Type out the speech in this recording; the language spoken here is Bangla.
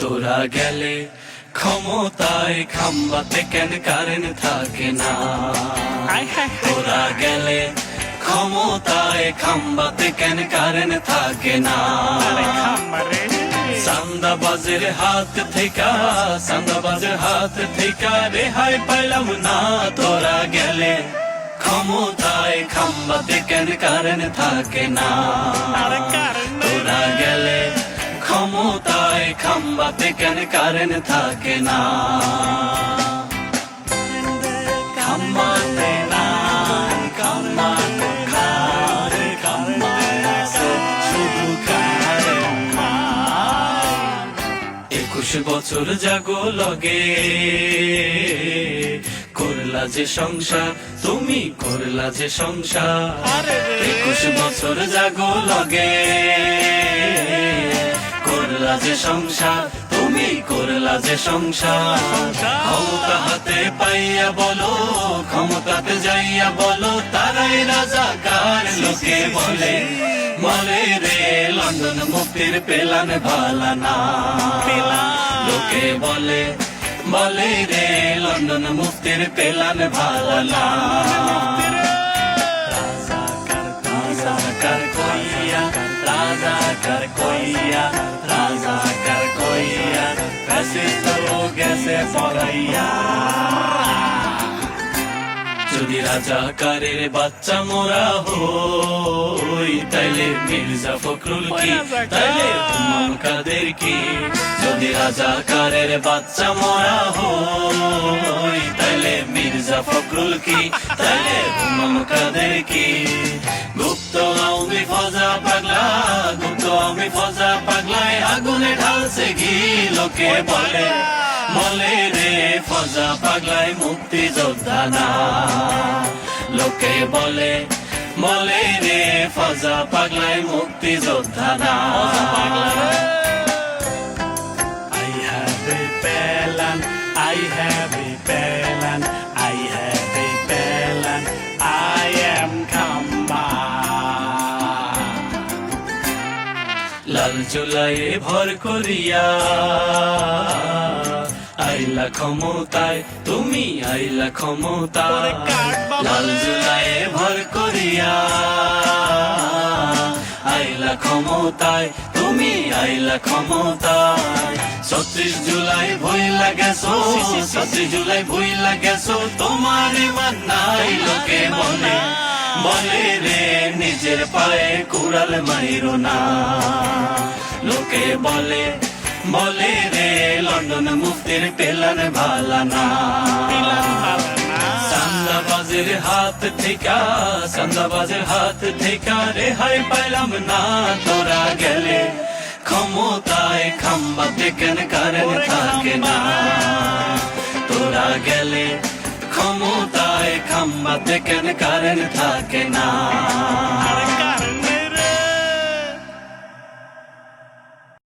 তোরা গেলে ক্ষমতায় খাম্বাতে কেন কারেন্ট থাকে না? তোরা গেলে ক্ষমতায় খাম্বাতে কেন কারেন্ট থাকে না? চান্দাবাজের হাত থেকে রেহাই পাইলাম না। তোরা গেলে ক্ষমতায় খাম্বাতে কেন কারেন্ট থাকে না? তোরা গেলে ক্ষমতায় খাম্বাতে কেন কারেন্ট থাকে না? খাম্বাতে নাই, খাম্বাতে নাই, খাম্বাতে শুধু কারেন্ট নাই। 21 বছর জাগো লগে করলা যে সংসার, তুমি করলা যে সংসার। 21 বছর জাগো লগে করলা যে সংসার, তুমি করলা যে সংসার। ক্ষমতা হাতে পাইয়া বলো, ক্ষমতাতে যাইয়া বলো, তারাই রাজাকার। লোকে বলে বলে রে লন্ডন মুক্তির পেলান ভালা না। লোকে বলে বলে রে লন্ডন মুক্তির পেলান ভালা না। রাজাকার কইয়া, রাজাকার কইয়া, রাজাকার কইয়া, ফ্যাসিস্ট গেছে পড়াইয়া। যদি রাজাকারের বাচ্চা মোরা হই, তাইলে মির্জা ফখরুল কি, তাইলে হুমায়ুন কাদের কি? যদি রাজাকারের বাচ্চা মোরা হই, তাইলে মির্জা ফখরুল কি, তাইলে হুমায়ুন কাদের কি? গুপ্ত আওয়ামী ফজা পাগলা, গুপ্ত আওয়ামী ফজা পাগলায় আগুনে ঢালছে ঘি। লোকে বলে বলে রে ফজা পাগলায় মুক্তি যোদ্ধা না। লোকে বলে বলে রে ফজা পাগলায় মুক্তি যোদ্ধা না। I have a plan, I have a plan, I have a plan, I am Khamba। লাল জুলাইয়ে ভর করিয়া আইলা ক্ষমতায়, তুমি আইলা ক্ষমতায়। লাল জুলাইয়ে ভর করিয়া আইলা ক্ষমতায়, তুমি আইলা ক্ষমতায়। 36 জুলাই ভইলা গেছো, 36 জুলাই ভইলা গেছো, তোমার ইমান নাই। লোকে বলে বলে রে নিজের পায়ে কুড়াল মাইরো না। লোকে বলে বলে রে লন্ডন মুক্তির পেলান ভালা না। চান্দাবাজের হাত থেকে, চান্দাবাজের হাত থেকে রেহাই পাইলাম না। তোরা গেলে ক্ষমতায় খাম্বাতে কেন কারেন্ট থাকে না? তোরা গেলে ক্ষমতায় খাম্বাতে কেন কারেন্ট থাকে না?